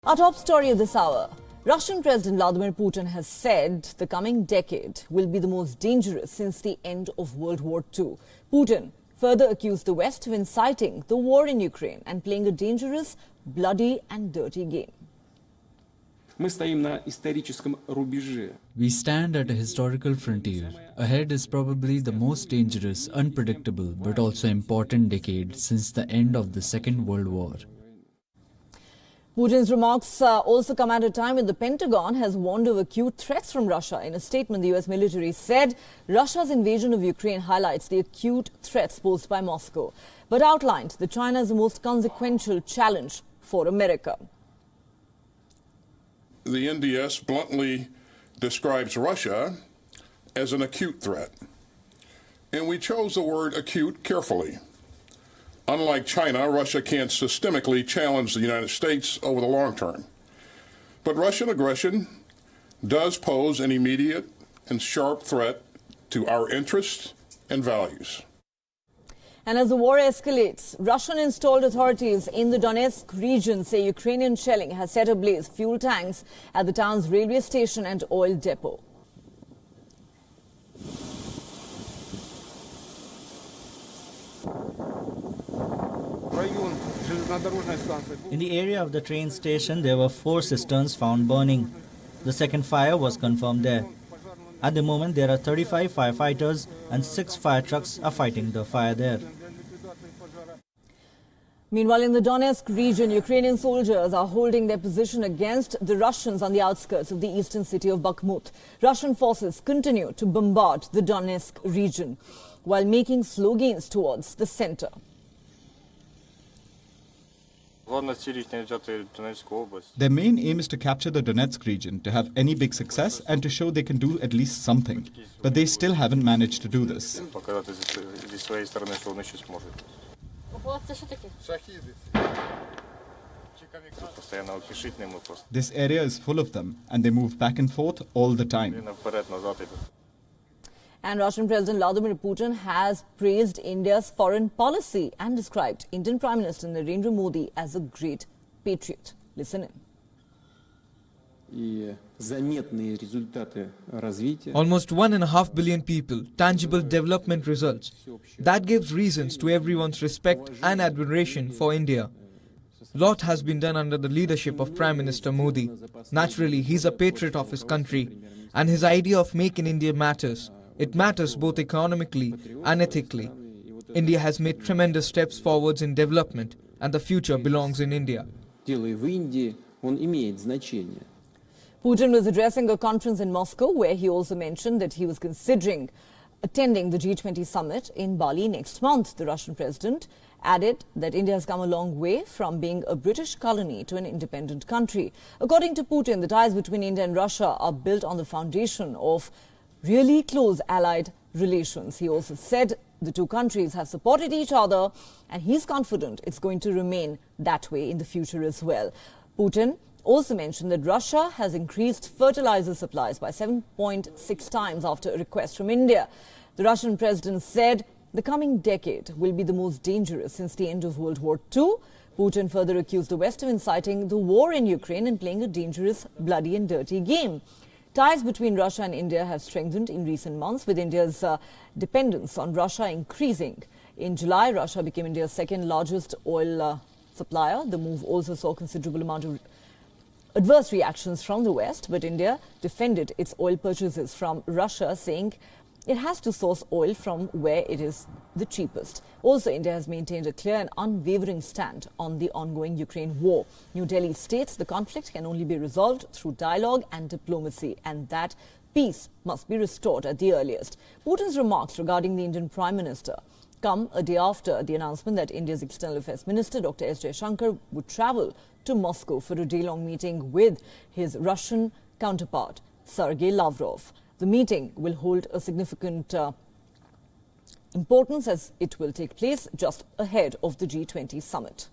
Our top story of this hour. Russian President Vladimir Putin has said the coming decade will be the most dangerous since the end of World War II. Putin further accused the West of inciting the war in Ukraine and playing a dangerous, bloody and dirty game. We stand at a historical frontier. Ahead is probably the most dangerous, unpredictable but also important decade since the end of the Second World War. Putin's remarks also come at a time when the Pentagon has warned of acute threats from Russia. In a statement, the US military said Russia's invasion of Ukraine highlights the acute threats posed by Moscow, but outlined that China is the most consequential challenge for America. The NDS bluntly describes Russia as an acute threat, and we chose the word acute carefully. Unlike China, Russia can't systemically challenge the United States over the long term. But Russian aggression does pose an immediate and sharp threat to our interests and values. And as the war escalates, Russian-installed authorities in the Donetsk region say Ukrainian shelling has set ablaze fuel tanks at the town's railway station and oil depot. In the area of the train station, there were 4 cisterns found burning. The second fire was confirmed there. At the moment, there are 35 firefighters and 6 fire trucks are fighting the fire there. Meanwhile, in the Donetsk region, Ukrainian soldiers are holding their position against the Russians on the outskirts of the eastern city of Bakhmut. Russian forces continue to bombard the Donetsk region while making slow gains towards the center. Their main aim is to capture the Donetsk region, to have any big success and to show they can do at least something. But they still haven't managed to do this. This area is full of them and they move back and forth all the time. And Russian President Vladimir Putin has praised India's foreign policy and described Indian Prime Minister Narendra Modi as a great patriot. Listen in. Almost 1.5 billion people, tangible development results. That gives reasons to everyone's respect and admiration for India. Lot has been done under the leadership of Prime Minister Modi. Naturally, he's a patriot of his country, and his idea of Make in India matters. It matters both economically and ethically. India has made tremendous steps forwards in development, and the future belongs in India. Putin was addressing a conference in Moscow where he also mentioned that he was considering attending the G20 summit in Bali next month. The Russian president added that India has come a long way from being a British colony to an independent country. According to Putin, the ties between India and Russia are built on the foundation of really close allied relations. He also said the two countries have supported each other and he's confident it's going to remain that way in the future as well. Putin also mentioned that Russia has increased fertilizer supplies by 7.6 times after a request from India. The Russian president said the coming decade will be the most dangerous since the end of World War II. Putin further accused the West of inciting the war in Ukraine and playing a dangerous, bloody and dirty game. Ties between Russia and India have strengthened in recent months, with India's dependence on Russia increasing. In July, Russia became India's second largest oil supplier. The move also saw considerable amount of adverse reactions from the West, but India defended its oil purchases from Russia, saying it has to source oil from where it is the cheapest. Also, India has maintained a clear and unwavering stand on the ongoing Ukraine war. New Delhi states the conflict can only be resolved through dialogue and diplomacy, and that peace must be restored at the earliest. Putin's remarks regarding the Indian Prime Minister come a day after the announcement that India's External Affairs Minister Dr. S. Jaishankar would travel to Moscow for a day-long meeting with his Russian counterpart, Sergei Lavrov. The meeting will hold a significant importance as it will take place just ahead of the G20 summit.